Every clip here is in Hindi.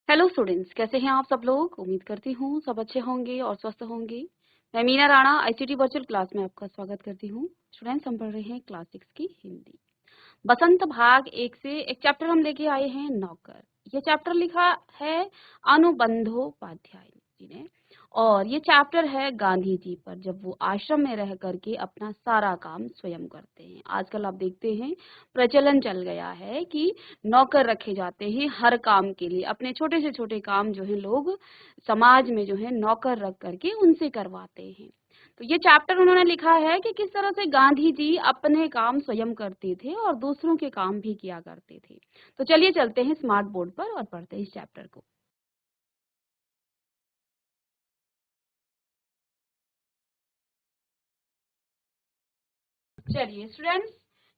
हेलो स्टूडेंट्स, कैसे हैं आप सब लोग। उम्मीद करती हूँ सब अच्छे होंगे और स्वस्थ होंगे। मैं Meena Rana ICT virtual class में आपका स्वागत करती हूँ। स्टूडेंट्स, हम पढ़ रहे हैं क्लास 6 की हिंदी बसंत भाग 1 से एक चैप्टर हम लेके आए हैं नौकर। ये चैप्टर लिखा है अनुबंधोपाध्याय जी ने, और ये चैप्टर है गांधी जी पर, जब वो आश्रम में रह करके अपना सारा काम स्वयं करते हैं। आजकल आप देखते हैं प्रचलन चल गया है कि नौकर रखे जाते हैं हर काम के लिए। अपने छोटे से छोटे काम जो है लोग समाज में जो है नौकर रख करके उनसे करवाते हैं। तो ये चैप्टर उन्होंने लिखा है कि किस तरह से गांधी जी अपने काम स्वयं करते थे और दूसरों के काम भी किया करते थे। तो चलिए चलते हैं स्मार्ट बोर्ड पर और पढ़ते हैं इस चैप्टर को। चलिए स्टूडेंट्स,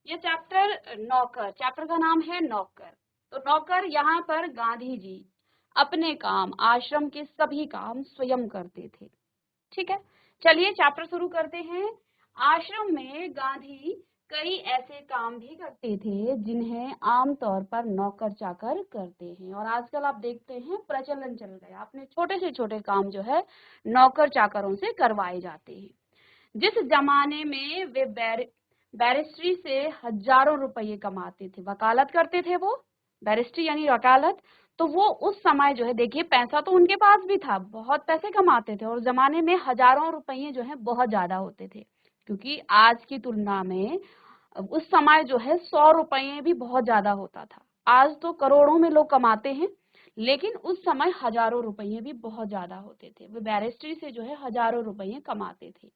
ये चैप्टर नौकर, चैप्टर का नाम है नौकर। तो नौकर, यहाँ पर गांधी जी अपने काम, आश्रम के सभी काम स्वयं करते थे। ठीक है, चलिए चैप्टर शुरू करते हैं। आश्रम में गांधी कई ऐसे काम भी करते थे जिन्हें आमतौर पर नौकर चाकर करते हैं, और आजकल आप देखते हैं प्रचलन चल गया, अपने छोटे से छोटे काम जो है नौकर चाकरों से करवाए जाते हैं। जिस जमाने में वे बैरिस्ट्री से हजारों रुपये कमाते थे, वकालत करते थे वो, बैरिस्ट्री यानी वकालत। तो वो उस समय जो है, देखिए पैसा तो उनके पास भी था, बहुत पैसे कमाते थे, और जमाने में हजारों रुपये जो है बहुत ज्यादा होते थे, क्योंकि आज की तुलना में उस समय जो है 100 रुपये भी बहुत ज्यादा होता था। आज तो करोड़ों में लोग कमाते हैं, लेकिन उस समय हजारों रुपये भी बहुत ज्यादा होते थे। वो बैरिस्ट्री से जो है हजारों रुपये कमाते थे।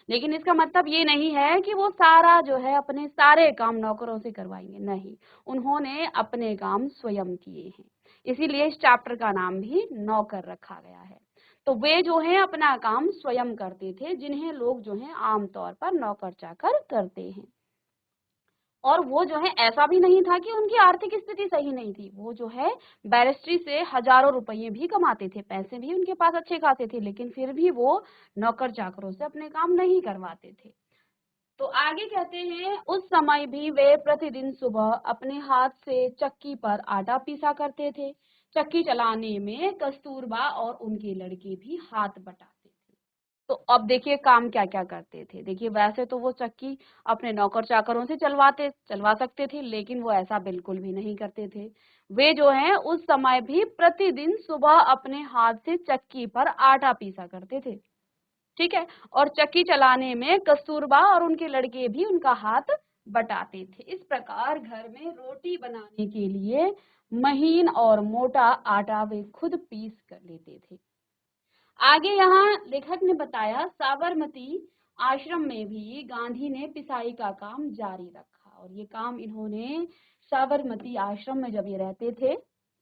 लेकिन इसका मतलब ये नहीं है कि वो सारा जो है अपने सारे काम नौकरों से करवाएंगे, नहीं, उन्होंने अपने काम स्वयं किए हैं। इसीलिए इस चैप्टर का नाम भी नौकर रखा गया है। तो वे जो है अपना काम स्वयं करते थे, जिन्हें लोग जो है आमतौर पर नौकर चाकर करते हैं। और वो जो है, ऐसा भी नहीं था कि उनकी आर्थिक स्थिति सही नहीं थी। वो जो है बैरिस्ट्री से हजारों रुपये भी कमाते थे, पैसे भी उनके पास अच्छे खासे थे, लेकिन फिर भी वो नौकर चाकरों से अपने काम नहीं करवाते थे। तो आगे कहते हैं, उस समय भी वे प्रतिदिन सुबह अपने हाथ से चक्की पर आटा पीसा करते थे। चक्की चलाने में कस्तूरबा और उनके लड़के भी हाथ बटाते थे। तो अब देखिए काम क्या क्या करते थे। देखिए, वैसे तो वो चक्की अपने नौकर चाकरों से चलवा सकते थे, लेकिन वो ऐसा बिल्कुल भी नहीं करते थे। वे जो है उस समय भी प्रतिदिन सुबह अपने हाथ से चक्की पर आटा पीसा करते थे। ठीक है, और चक्की चलाने में कस्तूरबा और उनके लड़के भी उनका हाथ बटाते थे। इस प्रकार घर में रोटी बनाने के लिए महीन और मोटा आटा वे खुद पीस कर लेते थे। आगे यहाँ लेखक ने बताया, साबरमती आश्रम में भी गांधी ने पिसाई का काम जारी रखा, और ये काम इन्होंने साबरमती आश्रम में जब ये रहते थे,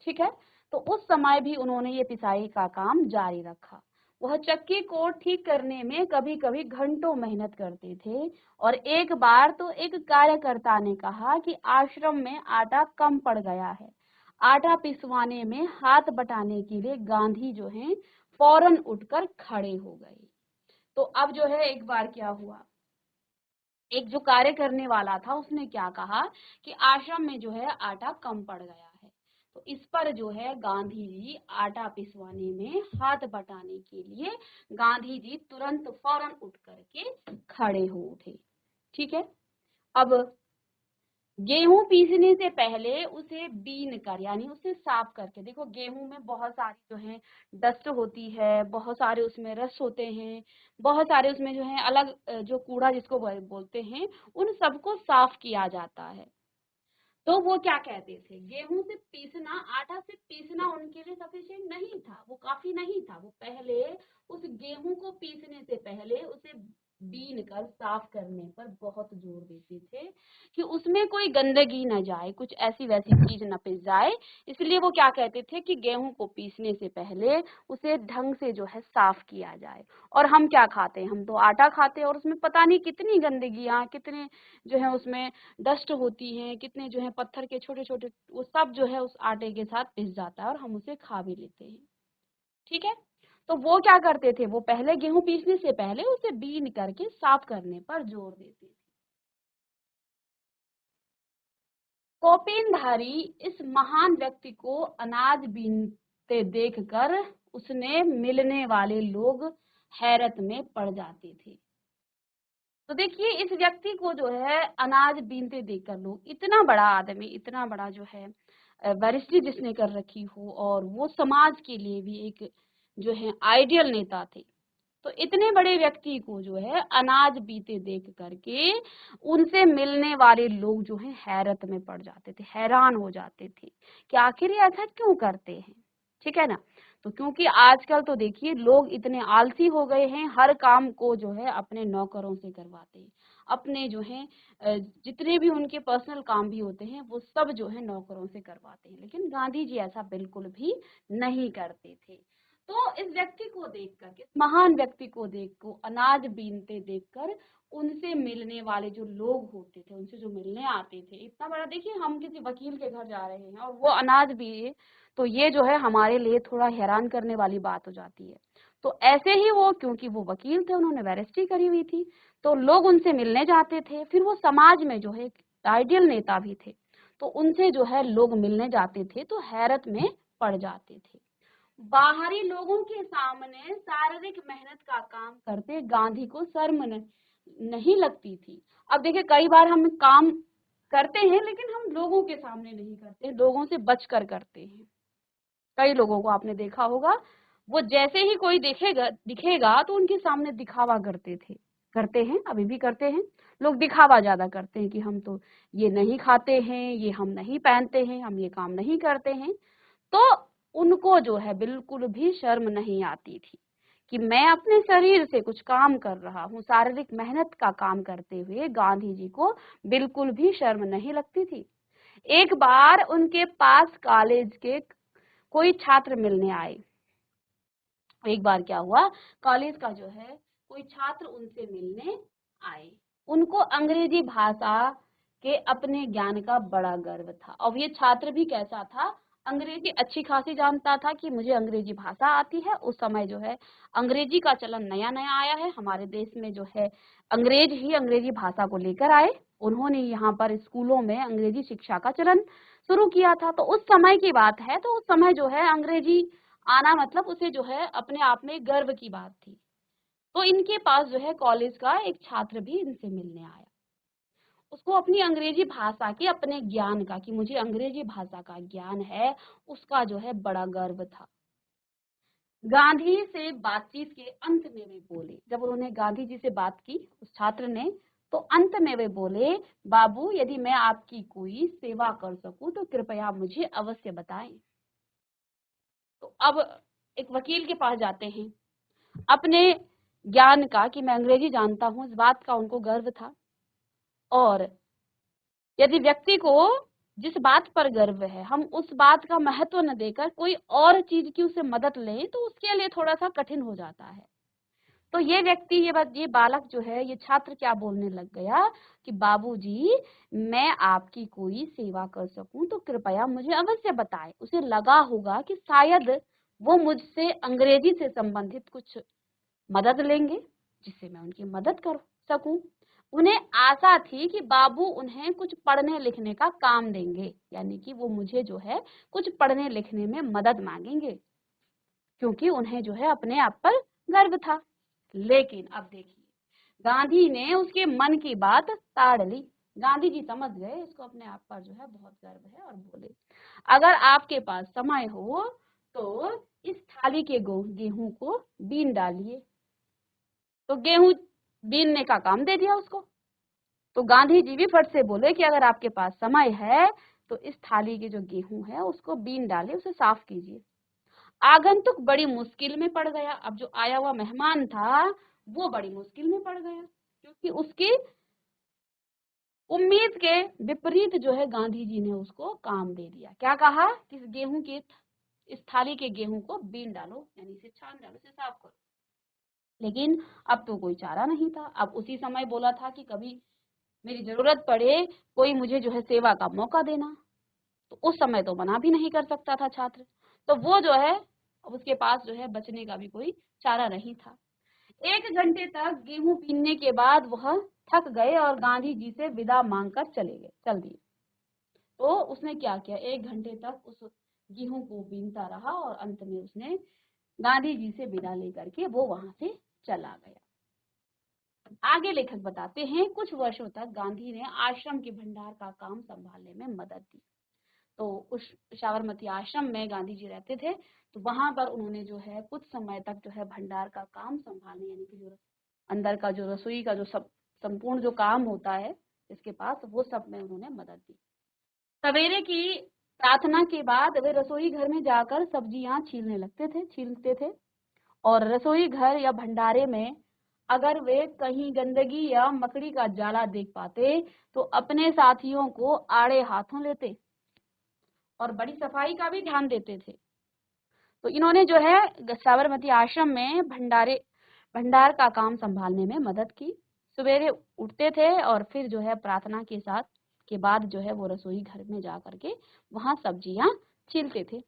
ठीक है, तो उस समय भी उन्होंने ये पिसाई का काम जारी रखा। वह चक्की को ठीक करने में कभी कभी घंटों मेहनत करते थे, और एक बार तो एक कार्यकर्ता ने कहा कि आश्रम में आटा कम पड़ गया है। आटा पिसवाने में हाथ बटाने के लिए गांधी जो है फौरन उठकर खड़े हो गए। तो अब जो है एक बार क्या हुआ, एक जो कार्य करने वाला था उसने क्या कहा कि आश्रम में जो है आटा कम पड़ गया है। तो इस पर जो है गांधी जी आटा पिसवाने में हाथ बटाने के लिए गांधी जी तुरंत फौरन उठ करके खड़े हो उठे। ठीक है, अब गेहूं पीसने से पहले उसे बीन कर, यानी उसे साफ करके, देखो गेहूं में बहुत सारी जो है डस्ट होती है, बहुत सारे उसमें रस होते हैं, बहुत सारे उसमें जो है अलग जो कूड़ा जिसको बोलते हैं, उन सबको साफ किया जाता है। तो वो क्या कहते थे, गेहूं से पीसना, आटा से पीसना उनके लिए सफिशिएंट नहीं था, वो काफी नहीं था। वो पहले उस गेहूं को पीसने से पहले उसे बीन कर साफ करने पर बहुत जोर देते थे कि उसमें कोई गंदगी न जाए, कुछ ऐसी वैसी चीज न पिस जाए। इसलिए वो क्या कहते थे कि गेहूं को पीसने से पहले उसे ढंग से जो है साफ किया जाए। और हम क्या खाते हैं, हम तो आटा खाते हैं, और उसमें पता नहीं कितनी गंदगियां, कितने जो है उसमें डस्ट होती है, कितने जो है पत्थर के छोटे छोटे, वो सब जो है उस आटे के साथ पिस जाता है और हम उसे खा भी लेते हैं। ठीक है, तो वो क्या करते थे, वो पहले गेहूं पीसने से पहले उसे बीन करके साफ करने पर जोर देते थे। कौपीनधारी इस महान व्यक्ति को अनाज बीनते ते देखकर उसने मिलने वाले लोग हैरत में पड़ जाते थे। तो देखिए इस व्यक्ति को जो है अनाज बीनते देखकर लोग, इतना बड़ा आदमी, इतना बड़ा जो है वरिष्ठ जिसने कर रखी हो और वो समाज के लिए भी एक जो है आइडियल नेता थे, तो इतने बड़े व्यक्ति को जो है अनाज बीते देख करके उनसे मिलने वाले लोग जो है हैरत में पड़ जाते थे, हैरान हो जाते थे कि आखिर ये ऐसा क्यों करते हैं। ठीक है ना। तो क्योंकि आजकल तो देखिए लोग इतने आलसी हो गए हैं, हर काम को जो है अपने नौकरों से करवाते हैं, अपने जो है जितने भी उनके पर्सनल काम भी होते हैं वो सब जो है नौकरों से करवाते हैं। लेकिन गांधी जी ऐसा बिल्कुल भी नहीं करते थे। तो इस व्यक्ति को देखकर, इस महान व्यक्ति को देखकर, अनाज बीनते देखकर उनसे मिलने वाले जो लोग होते थे, उनसे जो मिलने आते थे, इतना बड़ा, देखिए हम किसी वकील के घर जा रहे हैं और वो अनाज बीए, तो ये जो है हमारे लिए थोड़ा हैरान करने वाली बात हो जाती है। तो ऐसे ही वो, क्योंकि वो वकील थे, उन्होंने बैरिस्ट्री करी हुई थी, तो लोग उनसे मिलने जाते थे। फिर वो समाज में जो है आइडियल नेता भी थे, तो उनसे जो है लोग मिलने जाते थे तो हैरत में पड़ जाते थे। बाहरी लोगों के सामने शारीरिक मेहनत का काम करते गांधी को शर्म नहीं लगती थी। अब देखिए कई बार हम काम करते हैं लेकिन हम लोगों के सामने नहीं करते, लोगों से बचकर करते हैं। कई लोगों को आपने देखा होगा, वो जैसे ही कोई दिखेगा तो उनके सामने दिखावा करते हैं, अभी भी करते हैं। लोग दिखावा ज्यादा करते हैं कि हम तो ये नहीं खाते हैं, ये हम नहीं पहनते हैं, हम ये काम नहीं करते हैं। तो उनको जो है बिल्कुल भी शर्म नहीं आती थी कि मैं अपने शरीर से कुछ काम कर रहा हूँ, शारीरिक मेहनत का काम करते हुए गांधी जी को बिल्कुल भी शर्म नहीं लगती थी। एक बार उनके पास कॉलेज के कोई छात्र मिलने आए। एक बार क्या हुआ, कॉलेज का जो है कोई छात्र उनसे मिलने आए। उनको अंग्रेजी भाषा के अपने ज्ञान का बड़ा गर्व था। और ये छात्र भी कैसा था, अंग्रेजी अच्छी खासी जानता था कि मुझे अंग्रेजी भाषा आती है। उस समय जो है अंग्रेजी का चलन नया नया आया है हमारे देश में, जो है अंग्रेज ही अंग्रेजी भाषा को लेकर आए। उन्होंने यहाँ पर स्कूलों में अंग्रेजी शिक्षा का चलन शुरू किया था। तो उस समय की बात है, तो उस समय जो है अंग्रेजी आना मतलब उसे जो है अपने आप में गर्व की बात थी। तो इनके पास जो है कॉलेज का एक छात्र भी इनसे मिलने आया। उसको अपनी अंग्रेजी भाषा के अपने ज्ञान का, कि मुझे अंग्रेजी भाषा का ज्ञान है, उसका जो है बड़ा गर्व था। गांधी से बातचीत के अंत में वे बोले, जब उन्होंने गांधी जी से बात की उस छात्र ने, तो अंत में वे बोले, बाबू यदि मैं आपकी कोई सेवा कर सकूं तो कृपया मुझे अवश्य बताएं। तो अब एक वकील के पास जाते हैं, अपने ज्ञान का, कि मैं अंग्रेजी जानता हूँ, इस बात का उनको गर्व था। और यदि व्यक्ति को जिस बात पर गर्व है हम उस बात का महत्व न देकर कोई और चीज की उसे मदद लें तो उसके लिए थोड़ा सा कठिन हो जाता है। तो ये व्यक्ति, ये बालक जो है, ये छात्र क्या बोलने लग गया कि बाबूजी मैं आपकी कोई सेवा कर सकूं तो कृपया मुझे अवश्य बताएं। उसे लगा होगा कि शायद वो मुझसे अंग्रेजी से संबंधित कुछ मदद लेंगे जिससे मैं उनकी मदद कर सकूं। उन्हें आशा थी कि बाबू उन्हें कुछ पढ़ने लिखने का काम देंगे, यानी कि वो मुझे जो है कुछ पढ़ने लिखने में मदद मांगेंगे, क्योंकि उन्हें जो है अपने आप पर गर्व था। लेकिन अब देखिए गांधी ने उसके मन की बात ताड़ ली। गांधी जी समझ गए इसको अपने आप पर जो है बहुत गर्व है, और बोले, अगर आपके पास समय हो तो इस थाली के गेहूं को बीन डालिए। तो गेहूं बीनने का काम दे दिया उसको। तो गांधी जी भी फट से बोले कि अगर आपके पास समय है तो इस थाली के जो गेहूं है उसको बीन डालिए, उसे साफ कीजिए। आगंतुक बड़ी मुश्किल में पड़ गया। अब जो आया हुआ मेहमान था वो बड़ी मुश्किल में पड़ गया, क्योंकि उसकी उम्मीद के विपरीत जो है गांधी जी ने उसको काम दे दिया। क्या कहा कि इस थाली के गेहूं को बीन डालो, यानी इसे छान डालो, इसे साफ करो। लेकिन अब तो कोई चारा नहीं था। अब उसी समय बोला था कि कभी मेरी जरूरत पड़े, कोई मुझे जो है सेवा का मौका देना। तो उस समय तो मना भी नहीं कर सकता था छात्र। तो वो जो है अब उसके पास जो है बचने का भी कोई चारा नहीं था। 1 घंटे तक गेहूं बीनने के बाद वह थक गए और गांधी जी से विदा मांगकर चल दिए। तो उसने क्या किया, 1 घंटे तक उस गेहूं को बीनता रहा और अंत में उसने गांधी जी से विदा लेकर के वो वहां से चला गया। आगे लेखक बताते हैं, कुछ वर्षों तक गांधी ने आश्रम के भंडार का काम संभालने में मदद दी। तो उस साबरमती आश्रम में गांधी जी रहते थे, तो वहां पर उन्होंने जो है कुछ समय तक जो है भंडार का काम संभालने, यानी कि जो अंदर का जो रसोई का जो सब संपूर्ण जो काम होता है इसके पास, वो सब में उन्होंने मदद दी। सवेरे की प्रार्थना के बाद वे रसोई घर में जाकर सब्जियां छीलते थे और रसोई घर या भंडारे में अगर वे कहीं गंदगी या मकड़ी का जाला देख पाते तो अपने साथियों को आड़े हाथों लेते और बड़ी सफाई का भी ध्यान देते थे। तो इन्होंने जो है साबरमती आश्रम में भंडार का काम संभालने में मदद की। सवेरे उठते थे और फिर जो है प्रार्थना के बाद जो है वो रसोई घर में जा करके वहां सब्जियां छीलते थे।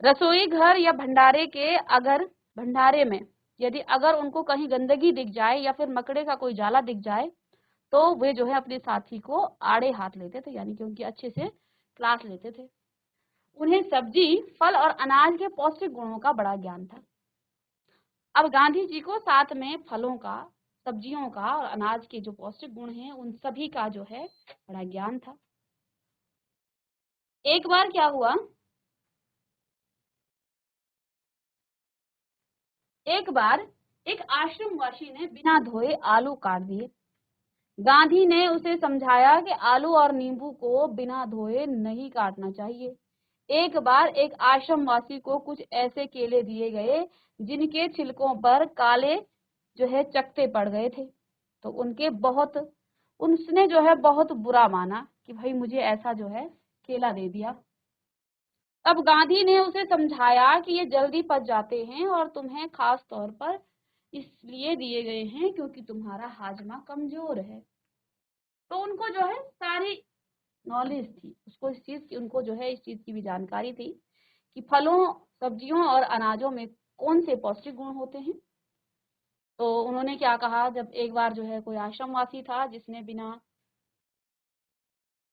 रसोई घर या भंडारे में यदि अगर उनको कहीं गंदगी दिख जाए या फिर मकड़े का कोई जाला दिख जाए तो वे जो है अपने साथी को आड़े हाथ लेते थे, यानी कि उनकी अच्छे से क्लास लेते थे। उन्हें सब्जी, फल और अनाज के पौष्टिक गुणों का बड़ा ज्ञान था। अब गांधी जी को साथ में फलों का, सब्जियों का और अनाज के जो पौष्टिक गुण हैं उन सभी का जो है बड़ा ज्ञान था। एक बार क्या हुआ, एक बार एक आश्रमवासी ने बिना धोए आलू काट दिए। गांधी ने उसे समझाया कि आलू और नींबू को बिना धोए नहीं काटना चाहिए। एक बार एक आश्रमवासी को कुछ ऐसे केले दिए गए जिनके छिलकों पर काले जो है चकत्ते पड़ गए थे, तो उसने जो है बहुत बुरा माना कि भाई मुझे ऐसा जो है केला दे दिया। तब गांधी ने उसे समझाया कि ये जल्दी पच जाते हैं और तुम्हें खास तौर पर इसलिए दिए गए हैं क्योंकि तुम्हारा हाजमा कमजोर है। तो उनको जो है सारी नॉलेज थी, उनको जो है इस चीज की भी जानकारी थी कि फलों, सब्जियों और अनाजों में कौन से पौष्टिक गुण होते हैं। तो उन्होंने क्या कहा, जब एक बार जो है कोई आश्रमवासी था जिसने बिना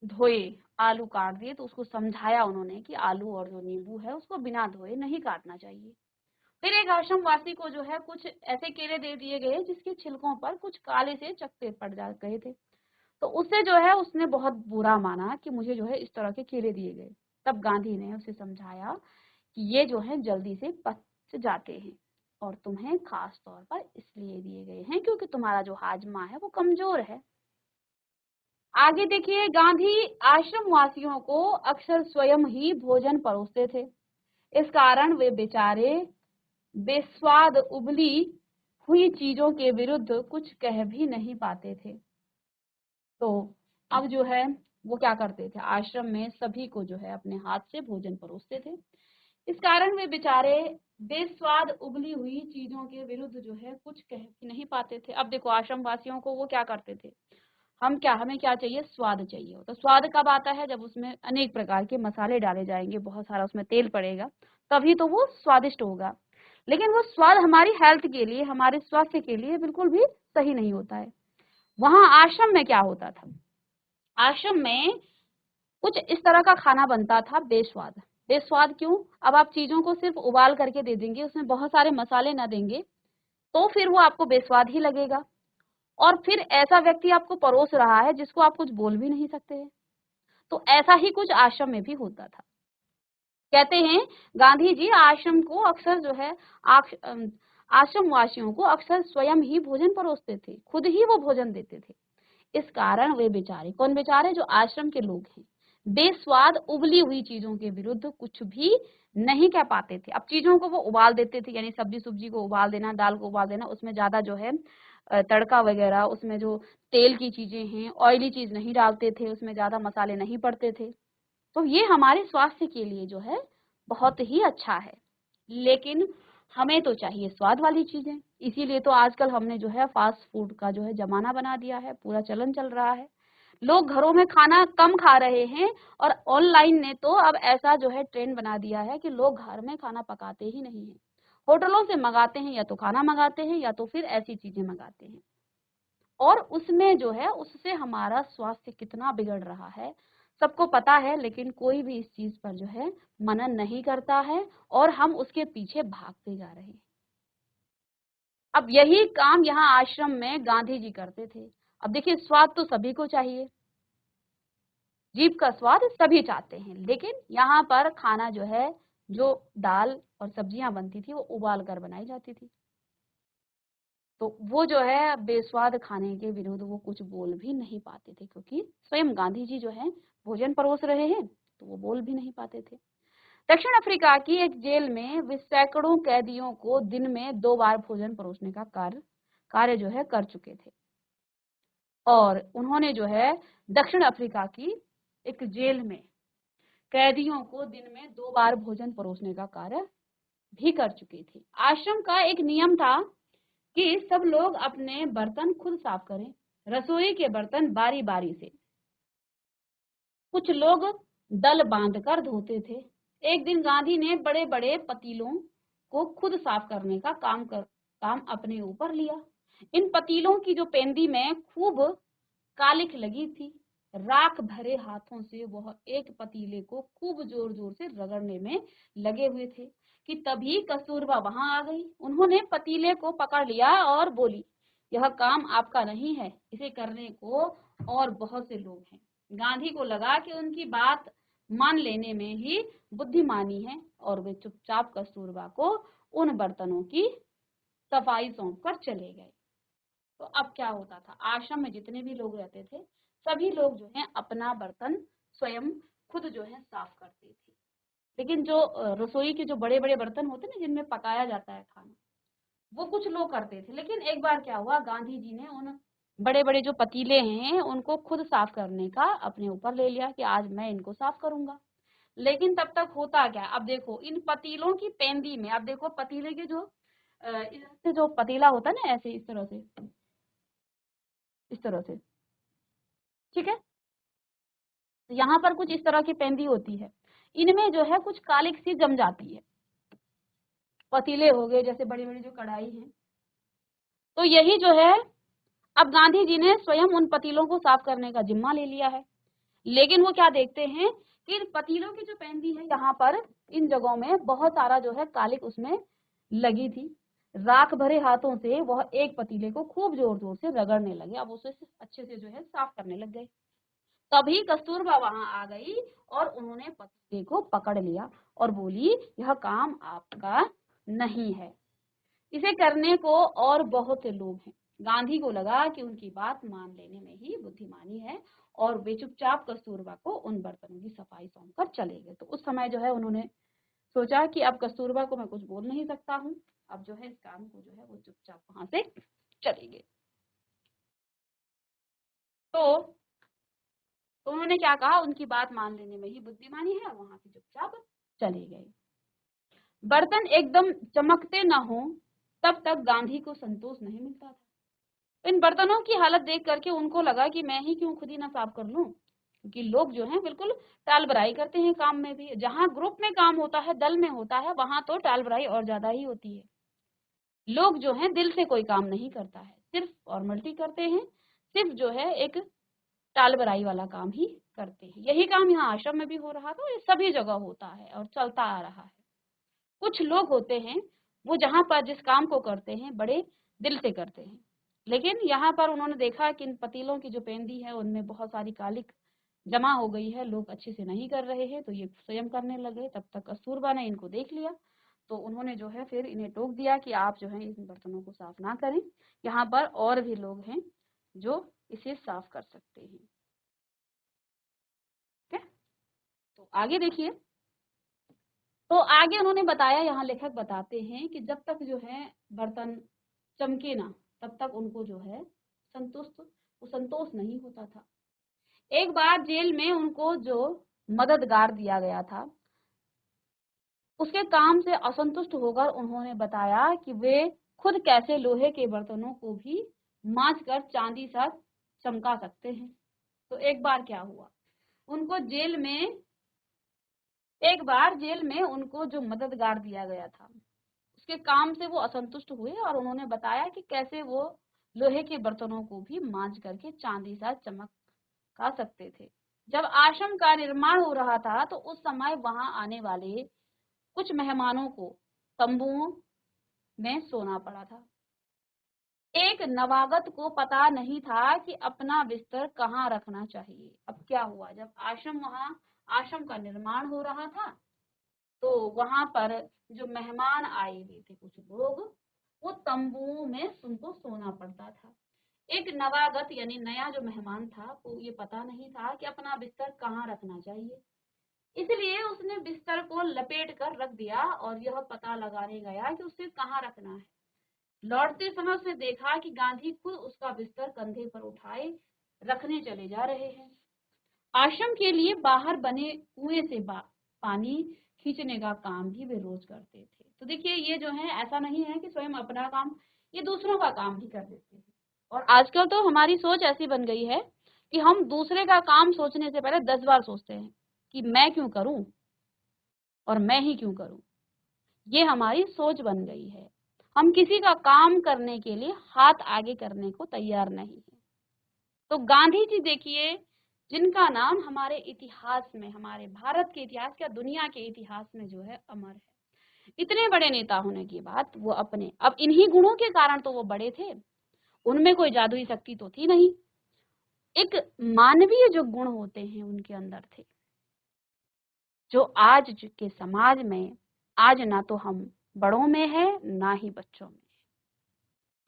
धोए आलू काट दिए, तो उसको समझाया उन्होंने कि आलू और जो नींबू है उसको बिना धोए नहीं काटना चाहिए। फिर एक आश्रमवासी को जो है कुछ ऐसे केले दे दिए गए जिसके छिलकों पर कुछ काले से चकत्ते पड़ जा गए थे, तो उससे जो है उसने बहुत बुरा माना कि मुझे जो है इस तरह के केले दिए गए। तब गांधी ने उसे समझाया कि ये जो है जल्दी से पच जाते हैं और तुम्हें खास तौर पर इसलिए दिए गए हैं क्योंकि तुम्हारा जो हाजमा है वो कमजोर है। आगे देखिए, गांधी आश्रम वासियों को अक्सर स्वयं ही भोजन परोसते थे। इस कारण वे बेचारे बेस्वाद उबली हुई चीजों के विरुद्ध कुछ कह भी नहीं पाते थे। तो अब जो है वो क्या करते थे, आश्रम में सभी को जो है अपने हाथ से भोजन परोसते थे। इस कारण वे बेचारे बेस्वाद उबली हुई चीजों के विरुद्ध जो है कुछ कह नहीं पाते थे। अब देखो आश्रम वासियों को वो क्या करते थे, हमें क्या चाहिए, स्वाद चाहिए। तो स्वाद कब आता है, जब उसमें अनेक प्रकार के मसाले डाले जाएंगे, बहुत सारा उसमें तेल पड़ेगा, तभी तो वो स्वादिष्ट होगा। लेकिन वो स्वाद हमारी हेल्थ के लिए, हमारे स्वास्थ्य के लिए बिल्कुल भी सही नहीं होता है। वहां आश्रम में क्या होता था, आश्रम में कुछ इस तरह का खाना बनता था बेस्वाद। बेस्वाद क्यों, अब आप चीजों को सिर्फ उबाल करके दे देंगे, उसमें बहुत सारे मसाले ना देंगे, तो फिर वो आपको बेस्वाद ही लगेगा। और फिर ऐसा व्यक्ति आपको परोस रहा है जिसको आप कुछ बोल भी नहीं सकते हैं। तो ऐसा ही कुछ आश्रम में भी होता था। कहते हैं गांधी जी आश्रम को अक्सर जो है आश्रम वासियों को अक्सर स्वयं ही भोजन परोसते थे, खुद ही वो भोजन देते थे। इस कारण वे बेचारे, कौन बेचारे, जो आश्रम के लोग हैं, बेस्वाद उबली हुई चीजों के विरुद्ध कुछ भी नहीं कह पाते थे। अब चीजों को वो उबाल देते थे, यानी सब्जी को उबाल देना, दाल को उबाल देना, उसमें ज्यादा जो है तड़का वगैरह, उसमें जो तेल की चीजें हैं, ऑयली चीज नहीं डालते थे, उसमें ज्यादा मसाले नहीं पड़ते थे। तो ये हमारे स्वास्थ्य के लिए जो है बहुत ही अच्छा है। लेकिन हमें तो चाहिए स्वाद वाली चीजें, इसीलिए तो आजकल हमने जो है फास्ट फूड का जो है जमाना बना दिया है, पूरा चलन चल रहा है। लोग घरों में खाना कम खा रहे हैं और ऑनलाइन ने तो अब ऐसा जो है ट्रेंड बना दिया है कि लोग घर में खाना पकाते ही नहीं है, होटलों से मंगाते हैं, या तो खाना मंगाते हैं या तो फिर ऐसी चीजें मंगाते हैं। और उसमें जो है उससे हमारा स्वास्थ्य कितना बिगड़ रहा है, सबको पता है, लेकिन कोई भी इस चीज पर जो है मनन नहीं करता है और हम उसके पीछे भागते जा रहे हैं। अब यही काम यहाँ आश्रम में गांधी जी करते थे। अब देखिए, स्वाद तो सभी को चाहिए, जीभ का स्वाद सभी चाहते हैं, लेकिन यहाँ पर खाना जो है, जो दाल और सब्जियां बनती थी वो उबाल कर बनाई जाती थी। तो वो जो है बेस्वाद खाने के विरुद्ध वो कुछ बोल भी नहीं पाते थे, क्योंकि स्वयं गांधी जी जो है भोजन परोस रहे हैं, तो वो बोल भी नहीं पाते थे। दक्षिण अफ्रीका की एक जेल में वे सैकड़ों कैदियों को दिन में 2 बार भोजन परोसने का कार्य जो है कर चुके थे। और उन्होंने जो है दक्षिण अफ्रीका की एक जेल में कैदियों को दिन में 2 बार भोजन परोसने का कार्य भी कर चुके थे। आश्रम का एक नियम था कि सब लोग अपने बर्तन खुद साफ करें, रसोई के बर्तन बारी बारी से। कुछ लोग दल बांधकर धोते थे। एक दिन गांधी ने बड़े बड़े पतीलों को खुद साफ करने का काम अपने ऊपर लिया। इन पतीलों की जो पेंदी में खूब कालिख लगी थी, राख भरे हाथों से वह एक पतीले को खूब जोर जोर से रगड़ने में लगे हुए थे कि तभी कस्तूरबा वहां आ गई। उन्होंने पतीले को पकड़ लिया और बोली, यह काम आपका नहीं है, इसे करने को और बहुत से लोग हैं। गांधी को लगा कि उनकी बात मान लेने में ही बुद्धिमानी है और वे चुपचाप कस्तूरबा को उन बर्तनों की सफाई सौंपकर चले गए। तो अब क्या होता था, आश्रम में जितने भी लोग रहते थे सभी लोग जो है अपना बर्तन स्वयं खुद जो है साफ करते थे। लेकिन जो रसोई के जो बड़े बड़े बर्तन होते ना जिनमें पकाया जाता है खाना, वो कुछ लोग करते थे। लेकिन एक बार क्या हुआ, गांधी जी ने उन बड़े बड़े जो पतीले हैं उनको खुद साफ करने का अपने ऊपर ले लिया कि आज मैं इनको साफ करूंगा। लेकिन तब तक होता क्या, अब देखो इन पतीलों की पेंदी में, अब देखो पतीले के जो इससे जो पतीला होता है ना, ऐसे इस तरह से, इस तरह से, ठीक है, तो यहाँ पर कुछ इस तरह की पेंदी होती है, इनमें जो है कुछ कालिक सी जम जाती है। पतीले हो गए जैसे बड़ी बड़ी जो कढ़ाई है, तो यही जो है, अब गांधी जी ने स्वयं उन पतीलों को साफ करने का जिम्मा ले लिया है। लेकिन वो क्या देखते हैं कि इन पतीलों की जो पेंदी है यहाँ पर इन जगहों में बहुत सारा जो है कालिक उसमें लगी थी। राख भरे हाथों से वह एक पतीले को खूब जोर जोर से रगड़ने लगे। अब उसे अच्छे से जो है साफ करने लग गए। तभी कस्तूरबा वहां आ गई और उन्होंने पतीले को पकड़ लिया और बोली, यह काम आपका नहीं है, इसे करने को और बहुत से लोग हैं। गांधी को लगा कि उनकी बात मान लेने में ही बुद्धिमानी है और वे चुपचाप कस्तूरबा को उन बर्तनों की सफाई सौंपकर चले गए। तो उस समय जो है उन्होंने सोचा कि अब कस्तूरबा को मैं कुछ बोल नहीं सकता हूँ, अब जो है इस काम को जो है वो चुपचाप वहां से चले गए। तो उन्होंने क्या कहा, उनकी बात मान लेने में ही बुद्धिमानी है, वहां से चुपचाप चले गए। बर्तन एकदम चमकते ना हो तब तक गांधी को संतोष नहीं मिलता था। इन बर्तनों की हालत देख करके उनको लगा कि मैं ही क्यों खुद ही ना साफ कर लूं, क्योंकि लोग जो हैं बिल्कुल टाल बराई करते हैं काम में भी। जहां ग्रुप में काम होता है, दल में होता है, वहां तो टाल बराई और ज्यादा ही होती है। लोग जो हैं दिल से कोई काम नहीं करता है, सिर्फ फॉर्मेलिटी करते हैं, सिर्फ जो है एक टाल बराई वाला काम ही करते हैं। यही काम यहाँ आश्रम में भी हो रहा था, ये सभी जगह होता है और चलता आ रहा है। कुछ लोग होते हैं वो जहां पर जिस काम को करते हैं बड़े दिल से करते हैं, लेकिन यहाँ पर उन्होंने देखा कि इन पतीलों की जो पेंदी है उनमें बहुत सारी कालिक जमा हो गई है, लोग अच्छे से नहीं कर रहे हैं, तो ये स्वयं करने लगे। तब तक कस्तूरबा ने इनको देख लिया, तो उन्होंने जो है फिर इन्हें टोक दिया कि आप जो है इन बर्तनों को साफ ना करें, यहाँ पर और भी लोग हैं जो इसे साफ कर सकते हैं। ठीक है, तो आगे देखिए। तो आगे उन्होंने बताया, यहाँ लेखक बताते हैं कि जब तक जो है बर्तन चमके ना तब तक उनको जो है संतोष नहीं होता था। एक बार जेल में उनको जो मददगार दिया गया था उसके काम से असंतुष्ट होकर उन्होंने बताया कि वे खुद कैसे लोहे के बर्तनों को भी मांज कर चांदी सा चमका सकते हैं। तो एक बार क्या हुआ, उनको जेल में उनको जो मददगार दिया गया था उसके काम से वो असंतुष्ट हुए और उन्होंने बताया कि कैसे वो लोहे के बर्तनों को भी मांज करके चांदी सा चमका सकते थे। जब आश्रम का निर्माण हो रहा था तो उस समय वहां आने वाले कुछ मेहमानों को तंबुओं में सोना पड़ा था। एक नवागत को पता नहीं था कि अपना बिस्तर कहाँ रखना चाहिए। अब क्या हुआ, जब आश्रम का निर्माण हो रहा था तो वहां पर जो मेहमान आए हुए थे कुछ लोग, वो तंबुओं में उनको सोना पड़ता था। एक नवागत यानी नया जो मेहमान था वो ये पता नहीं था कि अपना बिस्तर कहाँ रखना चाहिए, इसलिए उसने बिस्तर को लपेट कर रख दिया और यह पता लगाने गया कि उसे कहाँ रखना है। लौटते समय उसने देखा कि गांधी खुद उसका बिस्तर कंधे पर उठाए रखने चले जा रहे हैं। आश्रम के लिए बाहर बने कुएं से पानी खींचने का काम भी वे रोज करते थे। तो देखिए ये जो है ऐसा नहीं है कि स्वयं अपना काम, ये दूसरों का काम भी कर देते हैं। और आजकल तो हमारी सोच ऐसी बन गई है कि हम दूसरे का काम सोचने से पहले 10 बार सोचते हैं कि मैं क्यों करूं और मैं ही क्यों करूं। ये हमारी सोच बन गई है। हम किसी का काम करने के लिए हाथ आगे करने को तैयार नहीं है। तो गांधी जी देखिए, जिनका नाम हमारे इतिहास में, हमारे भारत के इतिहास या दुनिया के इतिहास में जो है अमर है। इतने बड़े नेता होने की बात वो अपने, अब इन्हीं गुणों के कारण तो वो बड़े थे, उनमें कोई जादुई शक्ति तो थी नहीं, एक मानवीय जो गुण होते हैं उनके अंदर थे, जो आज के समाज में आज ना तो हम बड़ों में है ना ही बच्चों में।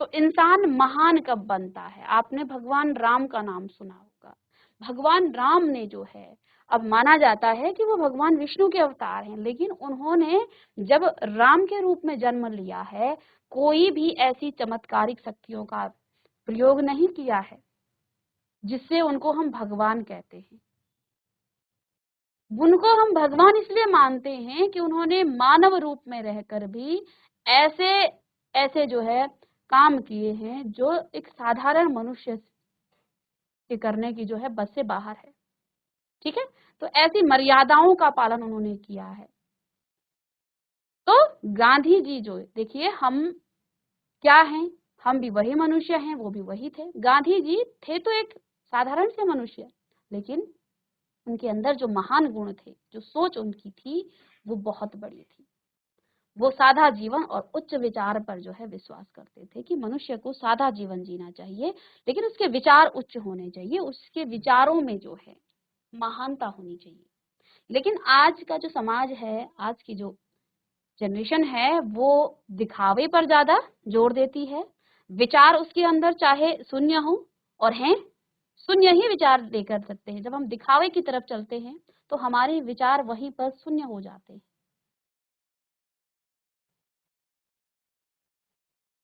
तो इंसान महान कब बनता है? आपने भगवान राम का नाम सुना होगा। भगवान राम ने जो है, अब माना जाता है कि वो भगवान विष्णु के अवतार हैं, लेकिन उन्होंने जब राम के रूप में जन्म लिया है, कोई भी ऐसी चमत्कारिक शक्तियों का प्रयोग नहीं किया है जिससे उनको हम भगवान कहते हैं। उनको हम भगवान इसलिए मानते हैं कि उन्होंने मानव रूप में रहकर भी ऐसे ऐसे जो है काम किए हैं जो एक साधारण मनुष्य के करने की जो है बस से बाहर है। ठीक है, तो ऐसी मर्यादाओं का पालन उन्होंने किया है। तो गांधी जी जो देखिए, हम क्या हैं, हम भी वही मनुष्य हैं, वो भी वही थे। गांधी जी थे तो एक साधारण से मनुष्य, लेकिन उनके अंदर जो महान गुण थे, जो सोच उनकी थी, वो बहुत बड़ी थी। वो सादा जीवन और उच्च विचार पर जो है विश्वास करते थे कि मनुष्य को सादा जीवन जीना चाहिए, लेकिन उसके विचार उच्च होने चाहिए, उसके विचारों में जो है महानता होनी चाहिए। लेकिन आज का जो समाज है, आज की जो जनरेशन है, वो दिखावे पर ज्यादा जोर देती है। विचार उसके अंदर चाहे शून्य हो, और हैं शून्य ही विचार लेकर सकते हैं। जब हम दिखावे की तरफ चलते हैं तो हमारे विचार वहीं पर शून्य हो जाते हैं,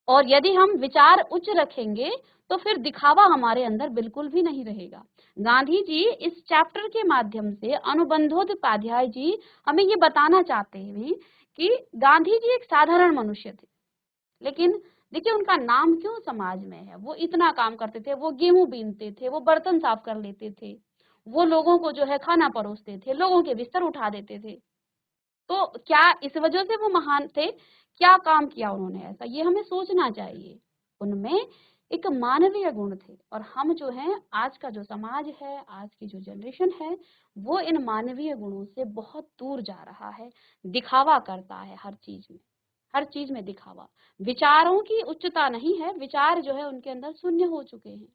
और यदि हम विचार उच्च रखेंगे तो फिर दिखावा हमारे अंदर बिल्कुल भी नहीं रहेगा। गांधी जी इस चैप्टर के माध्यम से, अनुबंधोपाध्याय जी हमें ये बताना चाहते हैं कि गांधी जी एक साधारण मनुष्य थे, लेकिन देखिए उनका नाम क्यों समाज में है। वो इतना काम करते थे, वो गेहूं बीनते थे, वो बर्तन साफ कर लेते थे, वो लोगों को जो है खाना परोसते थे, लोगों के बिस्तर उठा देते थे। तो क्या इस वजह से वो महान थे? क्या काम किया उन्होंने ऐसा, ये हमें सोचना चाहिए। उनमें एक मानवीय गुण थे, और हम जो हैं, आज का जो समाज है, आज की जो जनरेशन है, वो इन मानवीय गुणों से बहुत दूर जा रहा है, दिखावा करता है हर चीज में, हर चीज में दिखावा। विचारों की उच्चता नहीं है, विचार जो है उनके अंदर शून्य हो चुके हैं।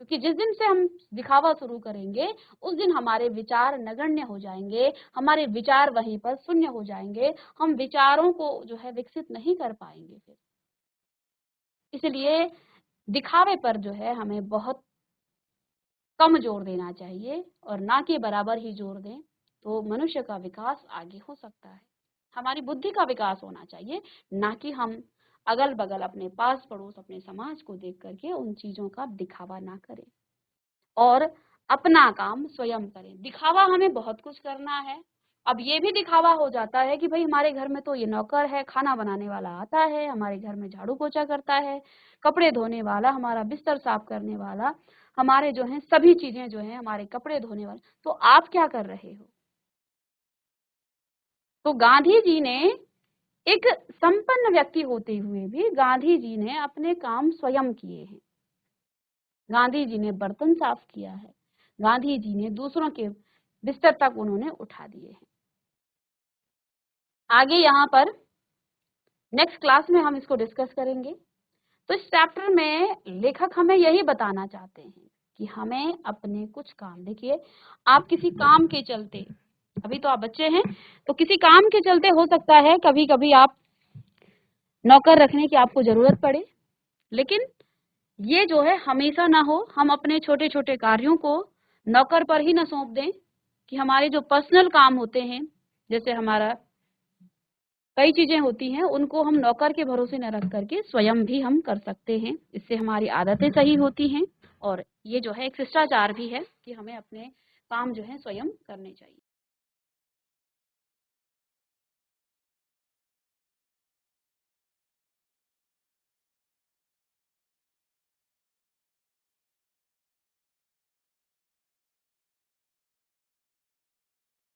क्योंकि जिस दिन से हम दिखावा शुरू करेंगे, उस दिन हमारे विचार नगण्य हो जाएंगे, हमारे विचार वहीं पर शून्य हो जाएंगे, हम विचारों को जो है विकसित नहीं कर पाएंगे फिर। इसलिए दिखावे पर जो है हमें बहुत कम जोर देना चाहिए, और ना के बराबर ही जोर दें, तो मनुष्य का विकास आगे हो सकता है। हमारी बुद्धि का विकास होना चाहिए, ना कि हम अगल बगल अपने पास पड़ोस अपने समाज को देख करके उन चीजों का दिखावा ना करें, और अपना काम स्वयं करें। दिखावा हमें बहुत कुछ करना है। अब ये भी दिखावा हो जाता है कि भाई हमारे घर में तो ये नौकर है, खाना बनाने वाला आता है, हमारे घर में झाड़ू पोछा करता है, कपड़े धोने वाला, हमारा बिस्तर साफ करने वाला, हमारे जो है सभी चीजें जो है, हमारे कपड़े धोने वाले, तो आप क्या कर रहे हो? तो गांधी जी ने, एक संपन्न व्यक्ति होते हुए भी गांधी जी ने अपने काम स्वयं किए हैं। गांधी जी ने बर्तन साफ किया है, गांधी जी ने दूसरों के बिस्तर तक उन्होंने उठा दिए हैं। आगे यहाँ पर नेक्स्ट क्लास में हम इसको डिस्कस करेंगे। तो इस चैप्टर में लेखक हमें यही बताना चाहते हैं कि हमें अपने कुछ काम, देखिए आप किसी काम के चलते, अभी तो आप बच्चे हैं, तो किसी काम के चलते हो सकता है कभी कभी आप नौकर रखने की आपको जरूरत पड़े, लेकिन ये जो है हमेशा ना हो। हम अपने छोटे छोटे कार्यों को नौकर पर ही ना सौंप दें कि हमारे जो पर्सनल काम होते हैं, जैसे हमारा कई चीजें होती हैं, उनको हम नौकर के भरोसे न रख करके स्वयं भी हम कर सकते हैं। इससे हमारी आदतें सही होती हैं और ये जो है एक शिष्टाचार भी है कि हमें अपने काम जो है स्वयं करने चाहिए।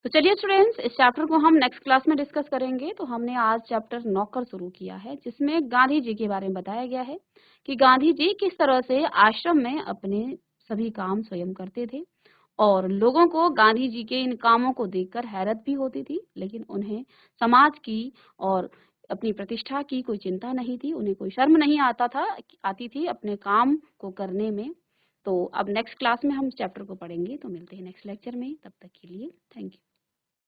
तो चलिए स्टूडेंट्स, इस चैप्टर को हम नेक्स्ट क्लास में डिस्कस करेंगे। तो हमने आज चैप्टर नौकर शुरू किया है, जिसमें गांधी जी के बारे में बताया गया है कि गांधी जी किस तरह से आश्रम में अपने सभी काम स्वयं करते थे और लोगों को गांधी जी के इन कामों को देखकर हैरत भी होती थी, लेकिन उन्हें समाज की और अपनी प्रतिष्ठा की कोई चिंता नहीं थी, उन्हें कोई शर्म नहीं आती थी अपने काम को करने में। तो अब नेक्स्ट क्लास में हम चैप्टर को पढ़ेंगे। तो मिलते हैं नेक्स्ट लेक्चर में, तब तक के लिए थैंक यू।